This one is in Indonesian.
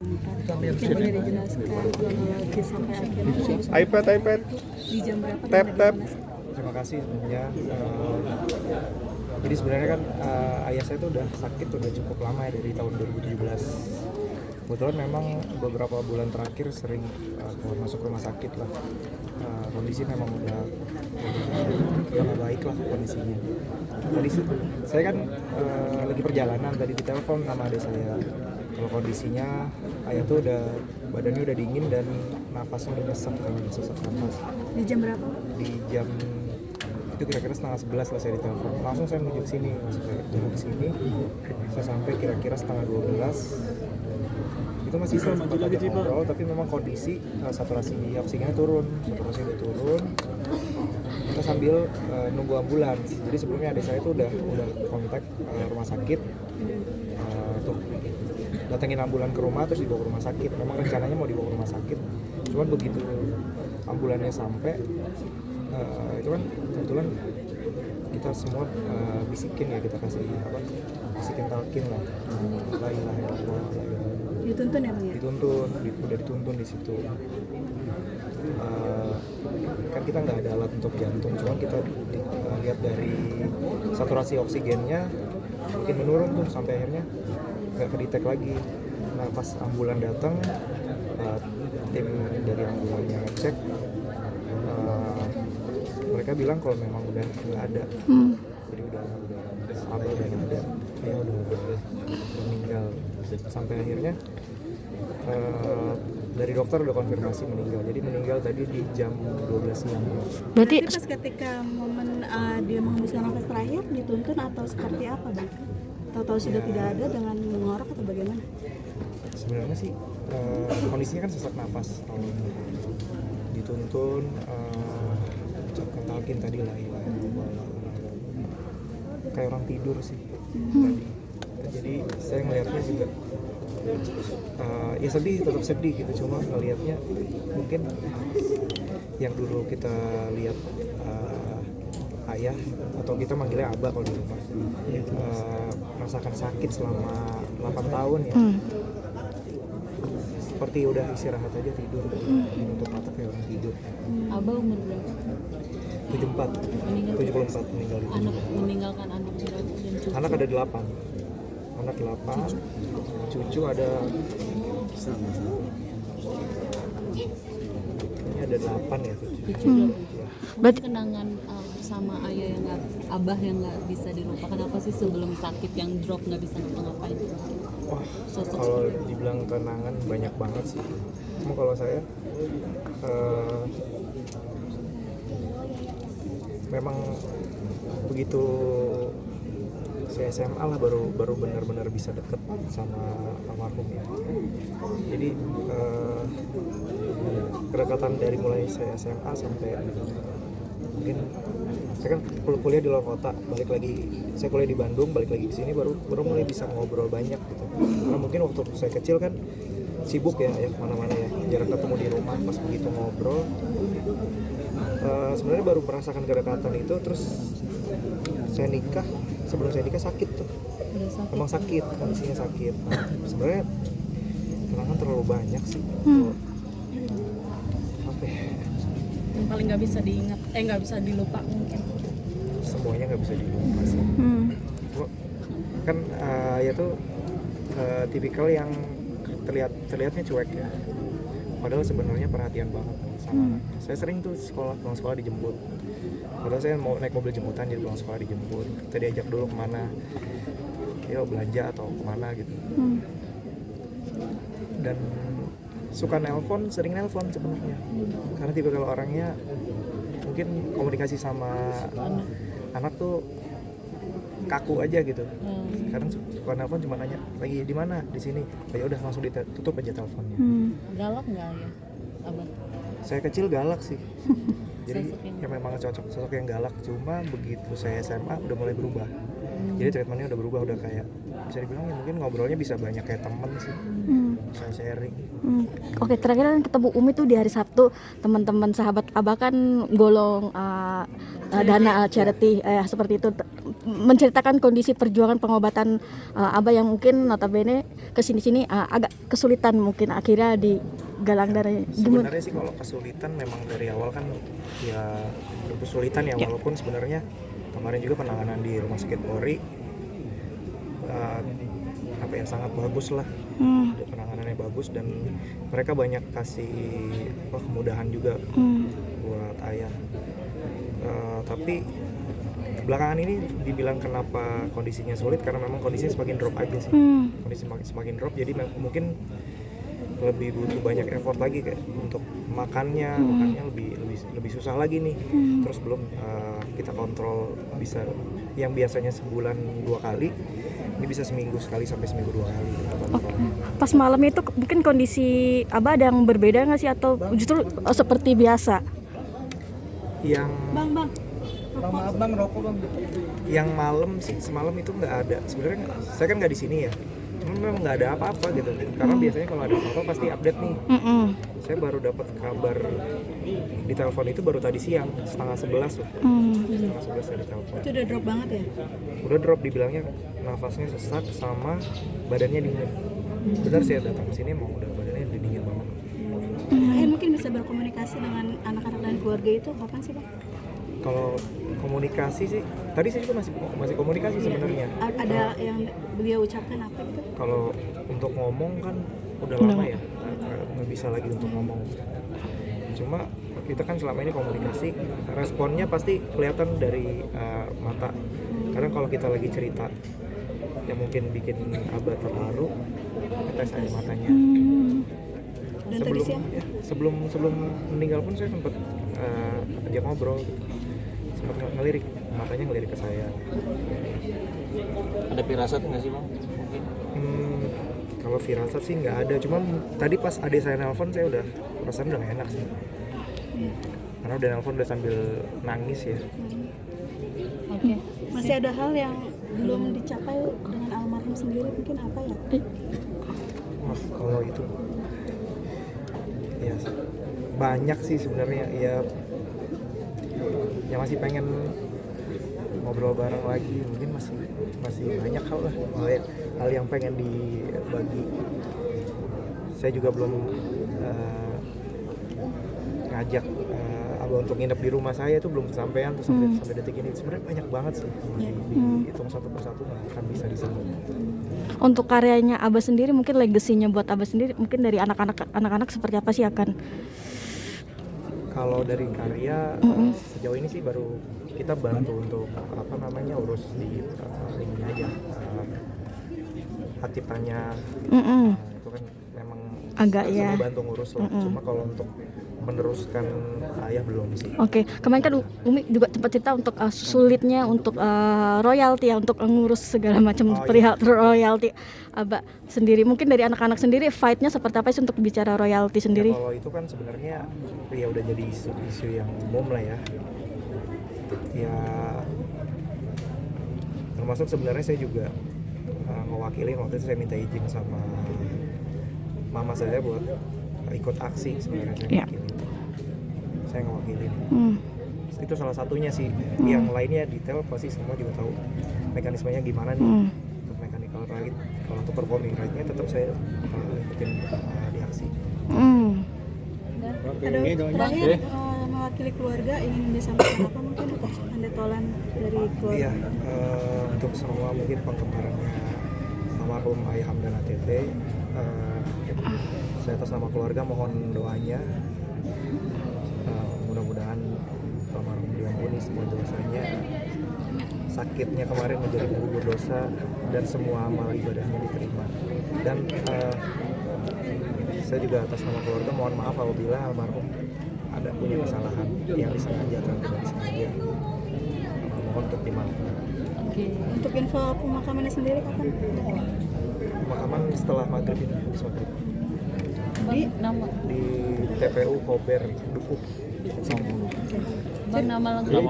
Mungkin boleh dijelaskan kronologis sampai akhirnya iPad di jam berapa tab dan tab. bagaimana sih? Terima kasih sebelumnya. Jadi sebenarnya kan ayah saya tuh udah sakit udah cukup lama ya, dari tahun 2017. Kebetulan memang beberapa bulan terakhir sering keluar masuk rumah sakit lah. Kondisi memang udah nggak baik lah kondisinya. Tadi saya kan lagi perjalanan, tadi ditelepon sama adik saya. Kalau kondisinya ayah tuh udah badannya udah dingin dan nafasnya udah sesak nafas. Di jam berapa? Di jam itu kira-kira 10:30 lah saya ditelepon. Langsung saya menuju ke sini, saya sampai kira-kira 11:30. Itu masih sempat ada ngobrol, tapi memang kondisi saturasi oksigennya turun, kita sambil nunggu ambulans. Jadi sebelumnya adik saya itu udah kontak rumah sakit untuk datengin ambulan ke rumah terus dibawa ke rumah sakit. Memang rencananya mau dibawa ke rumah sakit, cuman begitu ambulannya sampai itu kan kebetulan kita semua bisikin ya, kita kasih bisikin talkin lah, la ilaha illallah. Dituntun ya Bang ya? Udah dituntun di situ. Kan kita nggak ada alat untuk jantung, cuman kita lihat dari saturasi oksigennya mungkin menurun tuh sampai akhirnya nggak kedetek lagi. Nah pas ambulan datang, tim dari ambulannya ngecek, mereka bilang kalau memang udah nggak ada, jadi udah apa udah nggak ada, kayak udah meninggal. Sampai akhirnya dari dokter udah konfirmasi meninggal, jadi meninggal tadi di jam 12 siang. Berarti pas ketika momen dia menghembuskan nafas terakhir dituntun atau seperti apa Bang? Tahu-tahu sudah tidak ada dengan mengorok atau bagaimana? Sebenarnya sih kondisinya kan sesak nafas, dituntun ucapkan talqin tadi lah, kayak orang tidur sih tadi. Jadi saya ngelihatnya juga ya sedih, tetap sedih gitu, cuma ngelihatnya mungkin yang dulu kita lihat ayah atau kita manggilnya abah kalau di rumah, merasakan sakit selama 8 tahun ya, seperti udah istirahat aja tidur, untuk mata kayak orang tidur. Abah umur berapa? 74 meninggal itu. Meninggalkan anak berapa? Anak ada 8. Cucu ada ini ada 8 ya cucu. Berarti kenangan sama ayah yang nggak, abah yang nggak bisa dilupakan apa sih sebelum sakit yang drop nggak bisa ngapa-ngapain? Wah, kalau dibilang kenangan banyak banget sih. Cuma kalau saya memang begitu saya SMA lah baru benar-benar bisa deket sama almarhum ya. Jadi kedekatan dari mulai saya SMA sampai mungkin saya kan kuliah di luar kota, balik lagi saya kuliah di Bandung, balik lagi ke sini baru mulai bisa ngobrol banyak gitu. Karena mungkin waktu saya kecil kan sibuk ya kemana-mana ya, jarang ketemu di rumah. Pas begitu ngobrol sebenarnya baru merasakan kedekatan itu. Terus sebelum saya nikah sakit tuh, emang sakit, kondisinya sakit. Nah, sebenarnya kenangan terlalu banyak sih. Apa ya? Yang paling nggak bisa diingat, nggak bisa dilupa mungkin. Semuanya nggak bisa dilupa sih. Kan ya tuh tipikal yang terlihatnya cuek ya. Padahal sebenarnya perhatian banget sama anaknya. Saya sering tuh pulang sekolah dijemput. Padahal saya mau naik mobil jemputan, jadi pulang sekolah dijemput. Kita diajak dulu kemana, ya belanja atau kemana gitu. Dan suka sering nelpon sebenarnya. Karena tipikal orangnya mungkin komunikasi sama anak tuh kaku aja gitu. Sekarang suka nelpon cuma nanya lagi di mana, di sini. Ya udah langsung ditutup aja teleponnya. Galak nggak ya, abah? Saya kecil galak sih. Jadi ya memang cocok sosok yang galak. Cuma begitu saya SMA udah mulai berubah. Jadi treatmentnya udah berubah, udah kayak bisa dibilang ya mungkin ngobrolnya bisa banyak kayak temen sih. Bisa sharing. Oke, terakhir kan ketemu Umi tuh di hari Sabtu. Teman-teman sahabat Abah kan golong dana charity seperti itu. menceritakan kondisi perjuangan pengobatan Abah yang mungkin notabene kesini-sini agak kesulitan mungkin akhirnya digalang darahnya. Gimana? Sebenarnya sih kalau kesulitan memang dari awal kan ya kesulitan ya, walaupun sebenarnya kemarin juga penanganan di Rumah Sakit Polri apa ya sangat bagus lah. Penanganannya bagus dan mereka banyak kasih kemudahan juga buat ayah. Tapi belakangan ini dibilang kenapa kondisinya sulit karena memang kondisinya semakin drop aja sih. Kondisi semakin drop, jadi mungkin lebih butuh banyak effort lagi kayak untuk makannya lebih susah lagi nih. Terus belum kita kontrol, bisa yang biasanya sebulan 2 kali ini bisa seminggu sekali sampai seminggu 2 kali kita kontrol. Pas malam itu mungkin kondisi Abah ada yang berbeda nggak sih atau justru seperti biasa? Yang Bang, rokok bang. yang malam sih semalam itu nggak ada. Sebenarnya saya kan nggak di sini ya, cuman memang nggak ada apa-apa gitu. Karena biasanya kalau ada apa-apa pasti update nih. Saya baru dapat kabar di telepon itu baru tadi siang 10:30 tuh. 10:30 saya ditelepon. Itu udah drop banget ya? Udah drop, dibilangnya nafasnya sesak sama badannya dingin. Benar saya datang ke sini mau udah badannya udah dingin banget. Mungkin bisa berkomunikasi dengan anak-anak dan keluarga itu kapan sih bang? Kalau komunikasi sih, tadi saya juga masih komunikasi sebenarnya. Ada yang beliau ucapkan apa gitu? Kalau untuk ngomong kan udah lama ya, nggak bisa lagi untuk ngomong. Cuma kita kan selama ini komunikasi, responnya pasti kelihatan dari mata. Karena kalau kita lagi cerita yang mungkin bikin Abah terharu, kita air matanya. Dan tadi siang? Sebelum meninggal pun saya sempat ajak ngobrol, sempat ngelirik, matanya ngelirik ke saya. Ada firasat nggak sih bang? Kalau firasat sih nggak ada, cuman tadi pas adik saya nelpon saya udah perasaan udah gak enak sih. Karena udah nelpon udah sambil nangis ya. Oke. Masih ada hal yang belum dicapai dengan almarhum sendiri, mungkin apa ya? Mas, kalau itu ya banyak sih sebenarnya ya, yang masih pengen ngobrol bareng lagi, mungkin masih banyak hal yang pengen dibagi. Saya juga belum ngajak Abah untuk nginep di rumah saya, itu belum kesampaian tuh sampai detik ini. Sebenarnya banyak banget sih, dihitung satu persatu nggak akan bisa disebut. Untuk karyanya Abah sendiri, mungkin legasinya buat Abah sendiri, mungkin dari anak-anak seperti apa sih akan? Kalau dari karya sejauh ini sih baru kita bantu untuk urus di ini aja, hak ciptanya. Itu kan memang agak ya. bantu ngurus lah. Cuma kalau untuk meneruskan ayah belum sih. Oke, kemarin kan Umi juga sempat cerita untuk sulitnya untuk royalti ya, untuk ngurus segala macam perihal royalti. Abah sendiri, mungkin dari anak-anak sendiri fight-nya seperti apa sih untuk bicara royalti sendiri? Ya, kalau itu kan sebenarnya ya udah jadi isu yang umum lah ya. Ya termasuk sebenarnya saya juga mewakilin, waktu itu saya minta izin sama mama saya buat ikut aksi sebenarnya saya saya ngewakilin. Itu salah satunya sih. Yang lainnya detail pasti semua juga tahu mekanismenya gimana nih. Untuk mechanical right, kalau untuk performing right-nya tetap saya ikutin di aksi. Terakhir mewakili keluarga ingin disampaikan apa mungkin atas pendetolan dari keluarga? Iya, untuk semua mungkin penggemarnya almarhum Ayah Hamdan ATT, saya atas nama keluarga mohon doanya, mudah-mudahan almarhum diampuni semua dosanya, sakitnya kemarin menjadi penggugur dosa, dan semua amal ibadahnya diterima. Dan saya juga atas nama keluarga mohon maaf apabila almarhum ada punya kesalahan yang disengaja atau tidak disengaja, mohon untuk dimaafkan. Untuk info pemakamannya sendiri kapan? Pemakaman setelah maghrib ini, habis maghrib. Di Di TPU Kober Dukuh. nama lengkap.